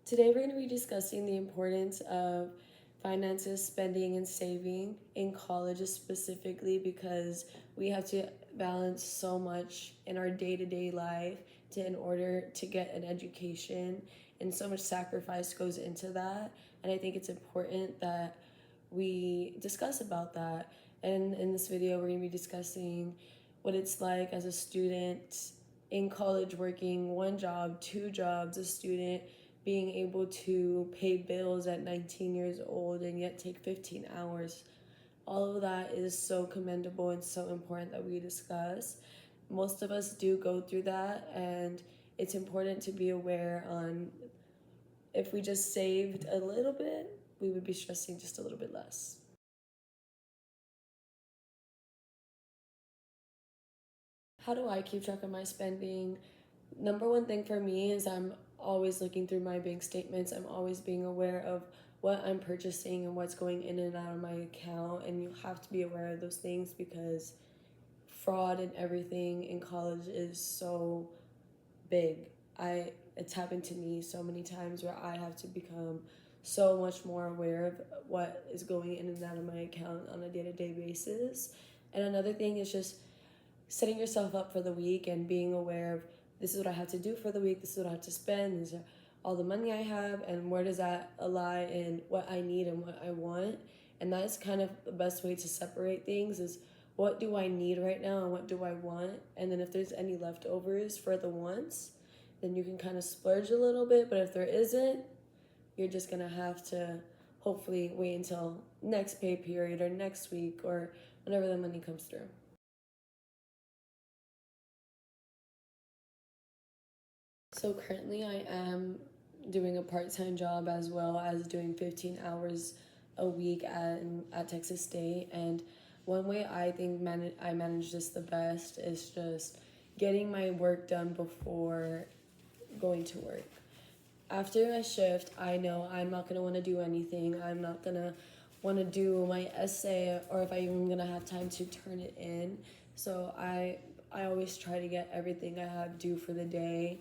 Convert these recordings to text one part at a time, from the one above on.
Today, we're going to be discussing the importance of finances, spending, and saving in college, specifically because we have to balance so much in our day to day life in order to get an education, and so much sacrifice goes into that. And I think it's important that we discuss about that. And in this video, we're going to be discussing what it's like as a student in college, working one job, two jobs, a student being able to pay bills at 19 years old and yet take 15 hours. All of that is so commendable and so important that we discuss. Most of us do go through that, and it's important to be aware on if we just saved a little bit, we would be stressing just a little bit less. How do I keep track of my spending? Number one thing for me is I'm always looking through my bank statements. I'm always being aware of what I'm purchasing and what's going in and out of my account. And you have to be aware of those things because fraud and everything in college is so big. It's happened to me so many times where I have to become so much more aware of what is going in and out of my account on a day-to-day basis. And another thing is just setting yourself up for the week and being aware of this is what I have to do for the week, this is what I have to spend, these are all the money I have, and where does that lie in what I need and what I want. And that's kind of the best way to separate things is what do I need right now and what do I want. And then if there's any leftovers for the wants, then you can kind of splurge a little bit. But if there isn't, you're just gonna have to hopefully wait until next pay period or next week or whenever the money comes through. So currently I am doing a part-time job as well as doing 15 hours a week at Texas State. And one way I think I manage this the best is just getting my work done before going to work. After a shift, I know I'm not going to want to do anything. I'm not going to want to do my essay or if I'm even going to have time to turn it in. So I always try to get everything I have due for the day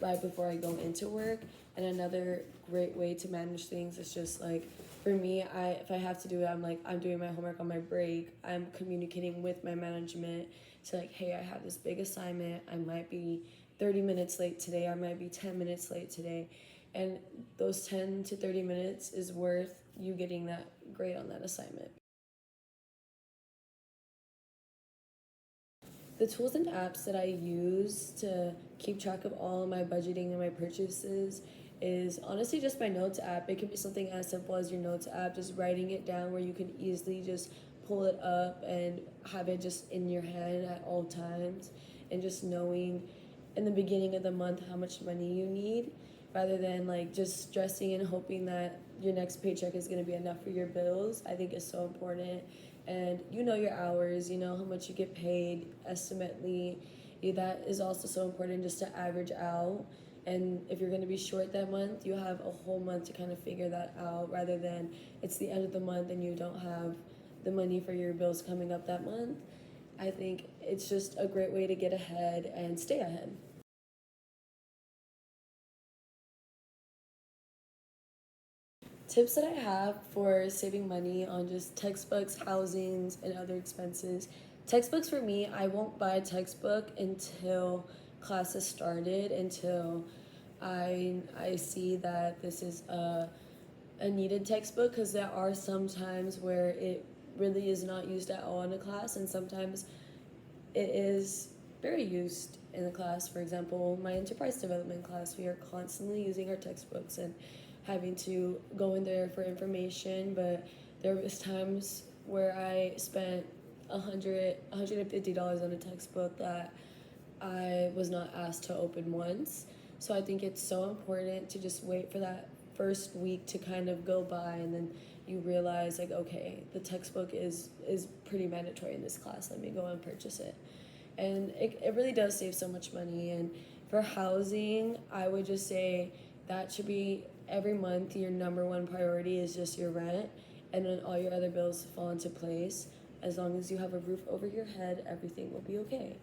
right before I go into work. And another great way to manage things is just like for me, if I have to do it, I'm doing my homework on my break. I'm communicating with my management to like, hey, I have this big assignment. I might be 30 minutes late today. I might be 10 minutes late today. And those 10 to 30 minutes is worth you getting that grade on that assignment. The tools and apps that I use to keep track of all of my budgeting and my purchases is honestly just my notes app. It can be something as simple as your notes app, just writing it down where you can easily just pull it up and have it just in your hand at all times, and just knowing in the beginning of the month how much money you need rather than like just stressing and hoping that your next paycheck is going to be enough for your bills. I think is so important. And you know your hours, you know how much you get paid estimately. That is also so important just to average out. And if you're going to be short that month, you have a whole month to kind of figure that out rather than it's the end of the month and you don't have the money for your bills coming up that month. I think it's just a great way to get ahead and stay ahead. Tips that I have for saving money on just textbooks, housings, and other expenses. Textbooks for me, I won't buy a textbook until classes started, until I see that this is a needed textbook, because there are some times where it really is not used at all in a class, and sometimes it is very used in the class. For example, my enterprise development class, we are constantly using our textbooks and having to go in there for information, but there was times where I spent $150 on a textbook that I was not asked to open once. So I think it's so important to just wait for that first week to kind of go by, and then you realize like, okay, the textbook is pretty mandatory in this class. Let me go and purchase it. And it really does save so much money. And for housing, I would just say that should be every month your number one priority is just your rent, and then all your other bills fall into place. As long as you have a roof over your head, everything will be okay.